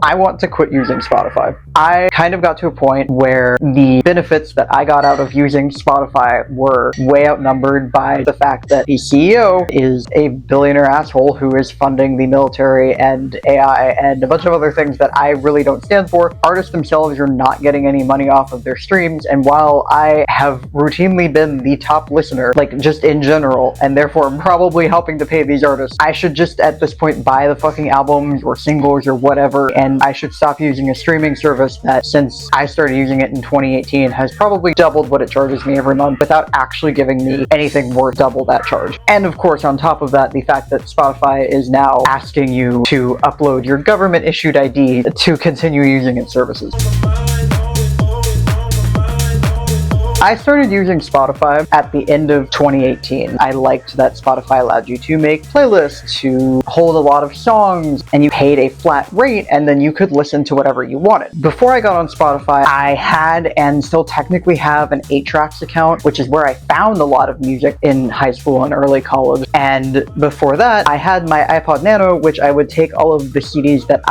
I want to quit using Spotify. I kind of got to a point where the benefits that I got out of using Spotify were way outnumbered by the fact that the CEO is a billionaire asshole who is funding the military and AI and a bunch of other things that I really don't stand for. Artists themselves are not getting any money off of their streams, and while I have routinely been the top listener, like just in general, and therefore probably helping to pay these artists, I should just at this point buy the fucking albums or singles or whatever, and I should stop using a streaming service that, since I started using it in 2018, has probably doubled what it charges me every month without actually giving me anything worth double that charge. And of course, on top of that, the fact that Spotify is now asking you to upload your government-issued ID to continue using its services. I started using Spotify at the end of 2018. I liked that Spotify allowed you to make playlists, to hold a lot of songs, and you paid a flat rate, and then you could listen to whatever you wanted. Before I got on Spotify, I had and still technically have an 8-Tracks account, which is where I found a lot of music in high school and early college. And before that, I had my iPod Nano, which I would take all of the CDs that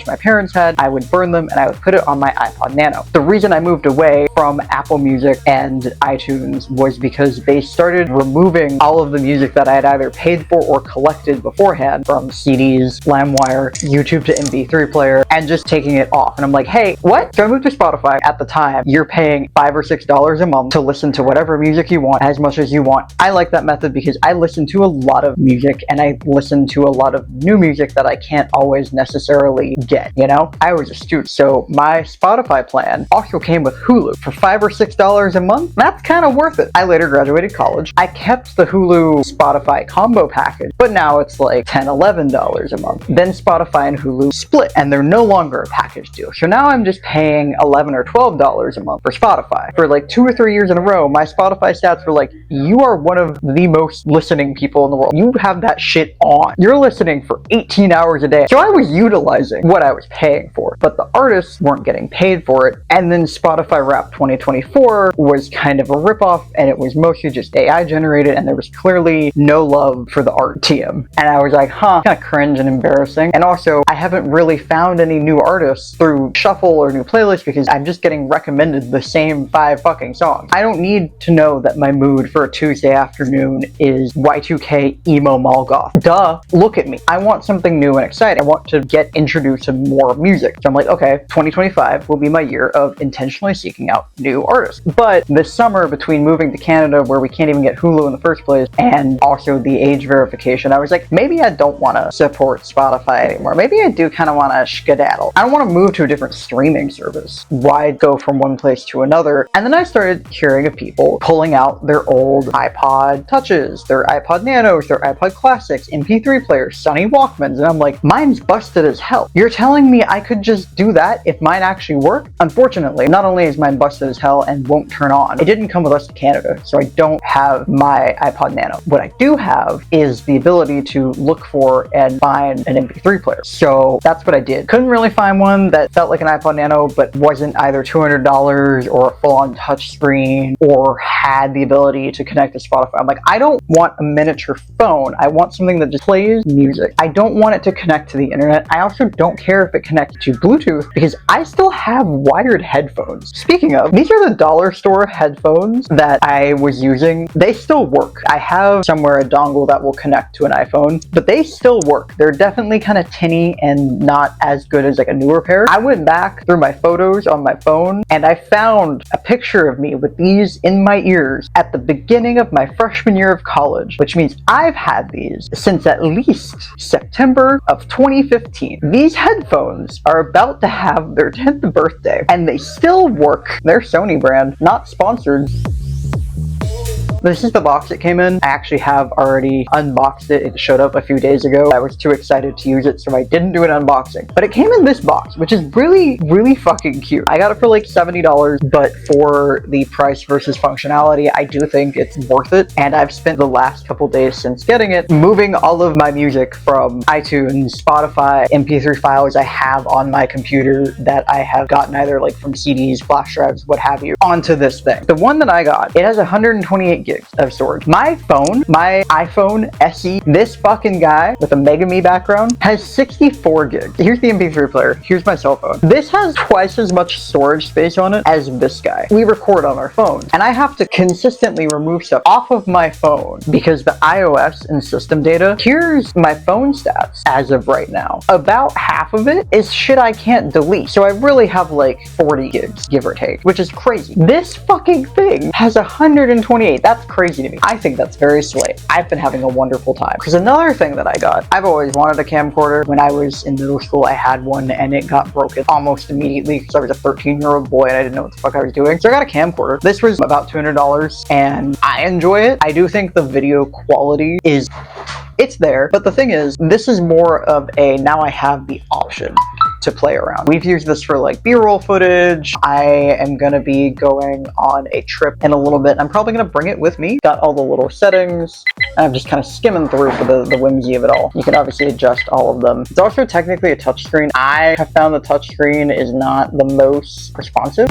my parents had, I would burn them, and I would put it on my iPod Nano. The reason I moved away from Apple Music and iTunes was because they started removing all of the music that I had either paid for or collected beforehand from CDs, LimeWire, YouTube to MP3 player, and just taking it off. And I'm like, hey, what? So I moved to Spotify. At the time, you're paying $5 or $6 a month to listen to whatever music you want, as much as you want. I like that method because I listen to a lot of music, and I listen to a lot of new music that I can't always necessarily get, you know? I was a student, so my Spotify plan also came with Hulu for $5 or $6 a month. That's kind of worth it. I later graduated college. I kept the Hulu Spotify combo package, but now it's like $10, $11 a month. Then Spotify and Hulu split, and they're no longer a package deal. So now I'm just paying $11 or $12 a month for Spotify. For like 2 or 3 years in a row, my Spotify stats were like, you are one of the most listening people in the world. You have that shit on. You're listening for 18 hours a day. So I was utilizing what I was paying for, but the artists weren't getting paid for it. And then Spotify Wrapped 2024 was kind of a ripoff, and it was mostly just AI generated, and there was clearly no love for the art TM. And I was like, kind of cringe and embarrassing. And also, I haven't really found any new artists through Shuffle or new playlists because I'm just getting recommended the same 5 fucking songs. I don't need to know that my mood for a Tuesday afternoon is Y2K emo mall goth. Duh, look at me. I want something new and exciting. I want to get introduced to more music. So I'm like, okay, 2025 will be my year of intentionally seeking out new artists. But this summer, between moving to Canada where we can't even get Hulu in the first place, and also the age verification, I was like, maybe I don't want to support Spotify anymore. Maybe I do kind of want to skedaddle. I don't want to move to a different streaming service. Why go from one place to another? And then I started hearing of people pulling out their old iPod Touches, their iPod Nanos, their iPod Classics, MP3 players, Sony Walkmans, and I'm like, mine's busted as hell. You're telling me I could just do that if mine actually worked? Unfortunately, not only is mine busted as hell and won't turn on, it didn't come with us to Canada, so I don't have my iPod Nano. What I do have is the ability to look for and find an MP3 player. So that's what I did. Couldn't really find one that felt like an iPod Nano, but wasn't either $200 or a full-on touchscreen or had the ability to connect to Spotify. I'm like, I don't want a miniature phone. I want something that just plays music. I don't want it to connect to the internet. I also don't care if it connects to Bluetooth because I still have wired headphones. Speaking of, these are the dollar store headphones that I was using. They still work. I have somewhere a dongle that will connect to an iPhone, but they still work. They're definitely kind of tinny and not as good as like a newer pair. I went back through my photos on my phone and I found a picture of me with these in my ears at the beginning of my freshman year of college, which means I've had these since at least September of 2015. These headphones are about to have their 10th birthday and they still work. They're Sony brand, not sponsored. This is the box it came in. I actually have already unboxed it. It showed up a few days ago. I was too excited to use it, so I didn't do an unboxing. But it came in this box, which is really, really fucking cute. I got it for like $70, but for the price versus functionality, I do think it's worth it. And I've spent the last couple days since getting it moving all of my music from iTunes, Spotify, MP3 files I have on my computer that I have gotten either like from CDs, flash drives, what have you, onto this thing. The one that I got, it has 128 gigs of storage. My phone, my iPhone SE, this fucking guy with a Mega Me background has 64 gigs. Here's the MP3 player. Here's my cell phone. This has twice as much storage space on it as this guy. We record on our phone, and I have to consistently remove stuff off of my phone because the iOS and system data. Here's my phone stats as of right now. About half of it is shit I can't delete. So I really have like 40 gigs, give or take, which is crazy. This fucking thing has 128. That's crazy to me. I think that's very slay. I've been having a wonderful time. Because another thing that I got, I've always wanted a camcorder. When I was in middle school, I had one and it got broken almost immediately because I was a 13-year-old boy and I didn't know what the fuck I was doing. So I got a camcorder. This was about $200 and I enjoy it. I do think the video quality is, it's there. But the thing is, this is more of a, now I have the option to play around. We've used this for like B-roll footage. I am gonna be going on a trip in a little bit. I'm probably gonna bring it with me. Got all the little settings. And I'm just kind of skimming through for the whimsy of it all. You can obviously adjust all of them. It's also technically a touchscreen. I have found the touchscreen is not the most responsive.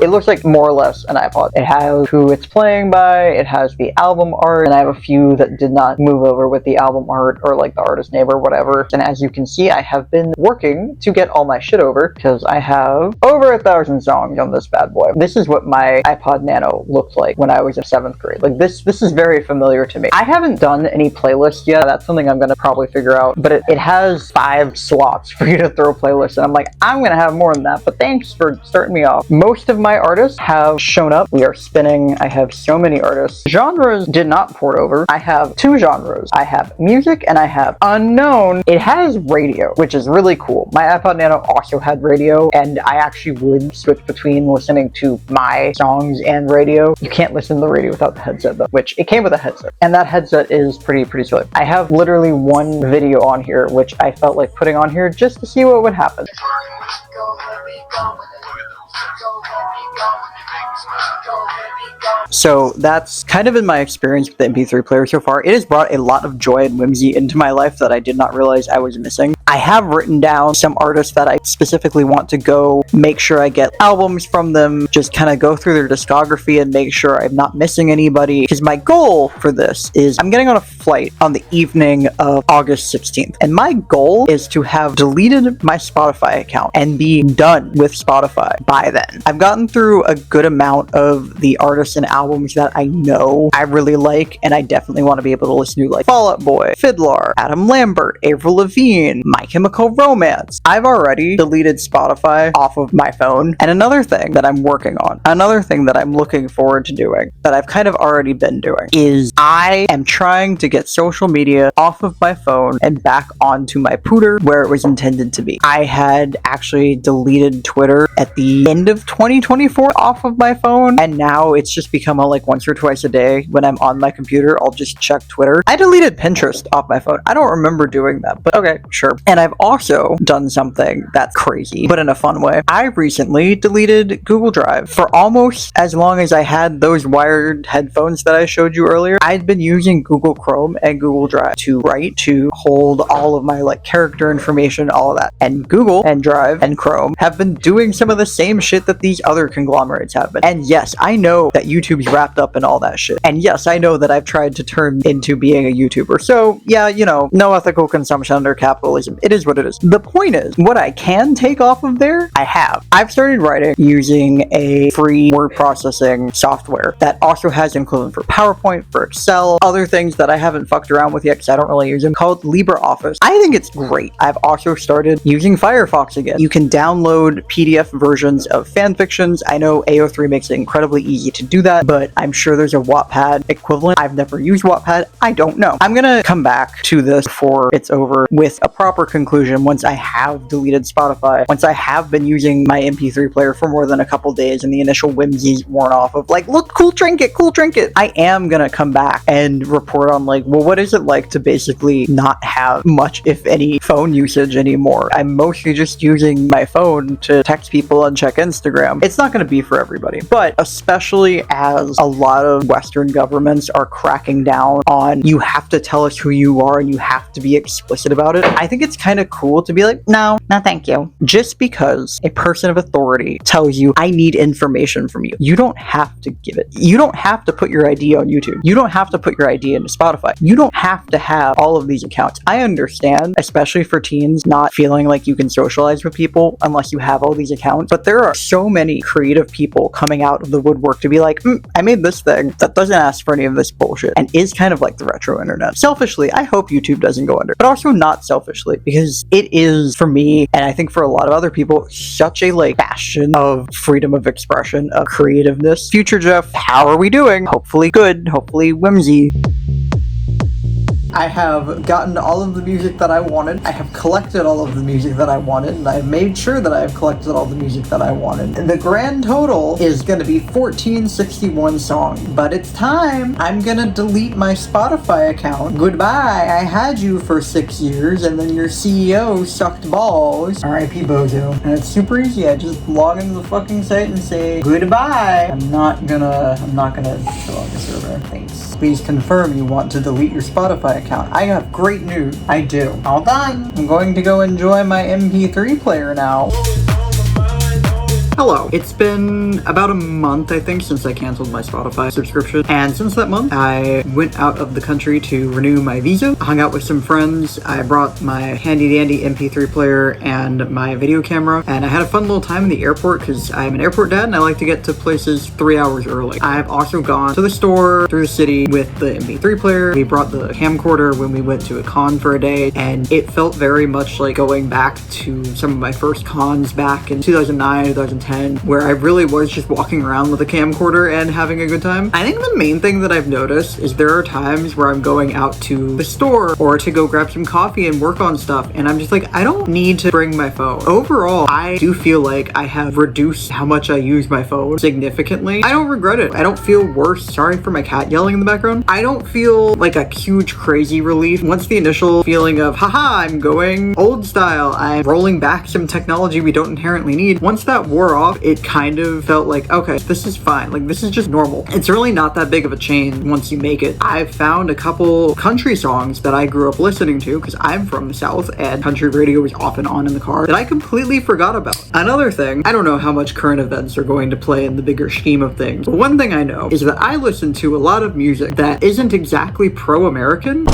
It looks like more or less an iPod. It has who it's playing by, it has the album art, and I have a few that did not move over with the album art or like the artist name or whatever. And as you can see, I have been working to get all my shit over because I have over 1,000 songs on this bad boy. This is what my iPod Nano looked like when I was in 7th grade. Like this is very familiar to me. I haven't done any playlists yet. That's something I'm gonna probably figure out, but it has 5 slots for you to throw playlists, and I'm like, I'm gonna have more than that, but thanks for starting me off. Most of my artists have shown up. We are spinning. I have so many artists. Genres did not port over. I have 2 genres. I have music and I have unknown. It has radio, which is really cool. My iPod Nano also had radio, and I actually would switch between listening to my songs and radio. You can't listen to the radio without the headset though, which it came with a headset, and that headset is pretty silly. I have literally one video on here, which I felt like putting on here just to see what would happen. So that's kind of been my experience with the MP3 player so far. It has brought a lot of joy and whimsy into my life that I did not realize I was missing. I have written down some artists that I specifically want to go make sure I get albums from them, just kind of go through their discography and make sure I'm not missing anybody. Because my goal for this is I'm getting on a flight on the evening of August 16th. And my goal is to have deleted my Spotify account and be done with Spotify by then. I've gotten through a good amount of the artists and albums that I know I really like, and I definitely want to be able to listen to like Fall Out Boy, Fiddler, Adam Lambert, Avril Lavigne, My Chemical Romance. I've already deleted Spotify off of my phone. And another thing that I'm working on, another thing that I'm looking forward to doing, that I've kind of already been doing, is I am trying to get social media off of my phone and back onto my pooter where it was intended to be. I had actually deleted Twitter at the end of 2024 off of my phone, and now it's just become a like once or twice a day when I'm on my computer, I'll just check Twitter. I deleted Pinterest off my phone. I don't remember doing that, but okay, sure. And I've also done something that's crazy, but in a fun way. I recently deleted Google Drive. For almost as long as I had those wired headphones that I showed you earlier, I'd been using Google Chrome and Google Drive to write, to hold all of my like character information, all of that. And Google and Drive and Chrome have been doing some of the same shit that these other conglomerates have been. And yes, I know that YouTube's wrapped up in all that shit. And yes, I know that I've tried to turn into being a YouTuber. So yeah, you know, no ethical consumption under capitalism. It is what it is. The point is, what I can take off of there, I have. I've started writing using a free word processing software that also has an equivalent for PowerPoint, for Excel, other things that I haven't fucked around with yet because I don't really use them, called LibreOffice. I think it's great. I've also started using Firefox again. You can download PDF versions of fan fictions. I know AO3 makes it incredibly easy to do that, but I'm sure there's a Wattpad equivalent. I've never used Wattpad. I don't know. I'm gonna come back to this before it's over with a proper conclusion once I have deleted Spotify, once I have been using my MP3 player for more than a couple days and the initial whimsy's worn off of like, look, cool trinket, cool trinket. I am gonna come back and report on like, well, what is it like to basically not have much, if any, phone usage anymore? I'm mostly just using my phone to text people and check Instagram. It's not gonna be for everybody, but especially as a lot of Western governments are cracking down on, you have to tell us who you are and you have to be explicit about it. I think it's it's kind of cool to be like, no, thank you. Just because a person of authority tells you, I need information from you, you don't have to give it. You don't have to put your ID on YouTube. You don't have to put your ID into Spotify. You don't have to have all of these accounts. I understand, especially for teens, not feeling like you can socialize with people unless you have all these accounts. But there are so many creative people coming out of the woodwork to be like, I made this thing that doesn't ask for any of this bullshit and is kind of like the retro internet. Selfishly, I hope YouTube doesn't go under, but also not selfishly, because it is, for me, and I think for a lot of other people, such a like bastion of freedom of expression, of creativeness. Future Jeff, how are we doing? Hopefully good, hopefully whimsy. I have gotten all of the music that I wanted. I have collected all of the music that I wanted, and I've made sure that I have collected all the music that I wanted. And the grand total is going to be 1461 songs. But it's time. I'm going to delete my Spotify account. Goodbye. I had you for 6 years, and then your CEO sucked balls. R.I.P. Bozo. And it's super easy. I just log into the fucking site and say goodbye. I'm not gonna fill out the server. Thanks. Please confirm you want to delete your Spotify account. I have great news. I do. All done. I'm going to go enjoy my MP3 player now. Hello. It's been about a month, I think, since I canceled my Spotify subscription. And since that month, I went out of the country to renew my visa, hung out with some friends. I brought my handy dandy MP3 player and my video camera. And I had a fun little time in the airport because I'm an airport dad and I like to get to places 3 hours early. I've also gone to the store through the city with the MP3 player. We brought the camcorder when we went to a con for a day. And it felt very much like going back to some of my first cons back in 2009, 2010. Where I really was just walking around with a camcorder and having a good time. I think the main thing that I've noticed is there are times where I'm going out to the store or to go grab some coffee and work on stuff, and I'm just like, I don't need to bring my phone. Overall, I do feel like I have reduced how much I use my phone significantly. I don't regret it. I don't feel worse. Sorry for my cat yelling in the background. I don't feel like a huge crazy relief. Once the initial feeling of, haha, I'm going old style, I'm rolling back some technology we don't inherently need, once that wore off, it kind of felt like, okay, this is fine. Like, this is just normal. It's really not that big of a change once you make it. I've found a couple country songs that I grew up listening to because I'm from the South and country radio was often on in the car that I completely forgot about. Another thing, I don't know how much current events are going to play in the bigger scheme of things, but one thing I know is that I listen to a lot of music that isn't exactly pro-American.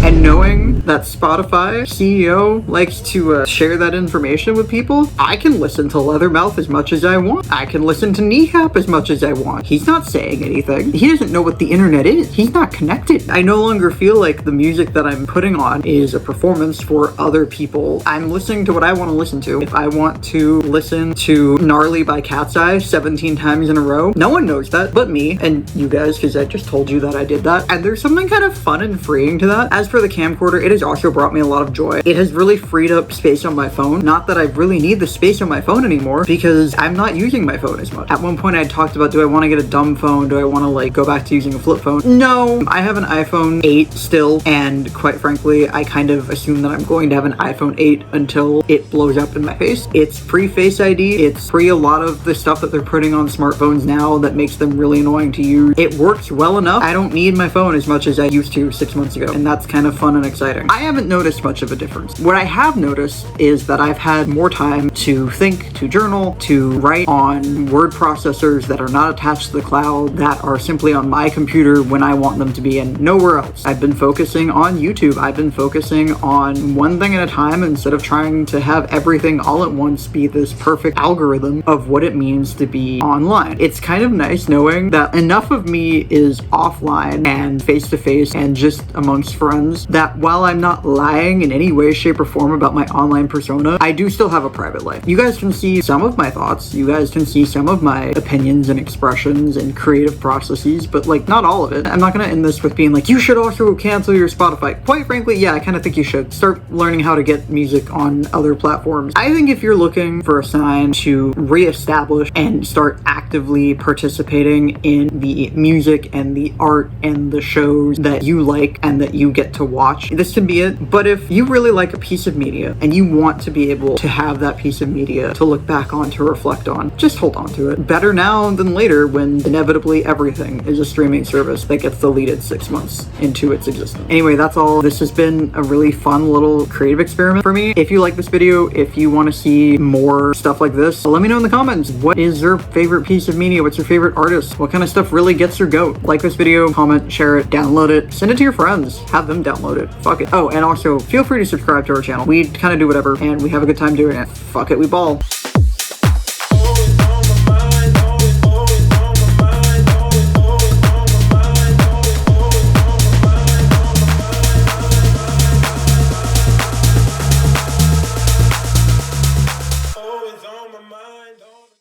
And knowing that Spotify CEO likes to share that information with people, I can listen to Leathermouth as much as I want. I can listen to Kneecap as much as I want. He's not saying anything. He doesn't know what the internet is. He's not connected. I no longer feel like the music that I'm putting on is a performance for other people. I'm listening to what I want to listen to. If I want to listen to Gnarly by Cat's Eye 17 times in a row, no one knows that but me and you guys, because I just told you that I did that. And there's something kind of fun and freeing to that. As for the camcorder, it has also brought me a lot of joy. It has really freed up space on my phone. Not that I really need the space on my phone anymore because I'm not using my phone as much. At one point I talked about, do I want to get a dumb phone? Do I want to like go back to using a flip phone? No, I have an iPhone 8 still, and quite frankly, I kind of assume that I'm going to have an iPhone 8 until it blows up in my face. It's pre-Face ID. It's pre a lot of the stuff that they're putting on smartphones now that makes them really annoying to use. It works well enough. I don't need my phone as much as I used to 6 months ago, and that's kind of fun and exciting. I haven't noticed much of a difference. What I have noticed is that I've had more time to think, to journal, to write on word processors that are not attached to the cloud, that are simply on my computer when I want them to be and nowhere else. I've been focusing on YouTube. I've been focusing on one thing at a time instead of trying to have everything all at once be this perfect algorithm of what it means to be online. It's kind of nice knowing that enough of me is offline and face-to-face and just amongst friends that while I'm not lying in any way, shape, or form about my online persona, I do still have a private life. You guys can see some of my thoughts. You guys can see some of my opinions and expressions and creative processes, but like not all of it. I'm not gonna end this with being like, you should also cancel your Spotify. Quite frankly, yeah, I kind of think you should. Start learning how to get music on other platforms. I think if you're looking for a sign to reestablish and start actively participating in the music and the art and the shows that you like and that you get to watch, this can be it. But if you really like a piece of media and you want to be able to have that piece of media to look back on, to reflect on, just hold on to it. Better now than later, when inevitably everything is a streaming service that gets deleted 6 months into its existence. Anyway, that's all. This has been a really fun little creative experiment for me. If you like this video, if you want to see more stuff like this, let me know in the comments. What is your favorite piece of media? What's your favorite artist? What kind of stuff really gets your goat? Like this video, comment, share it, download it, send it to your friends, have them download it. Fuck it. Oh, and also feel free to subscribe to our channel. We kind of do whatever and we have a good time doing it. Fuck it, we ball.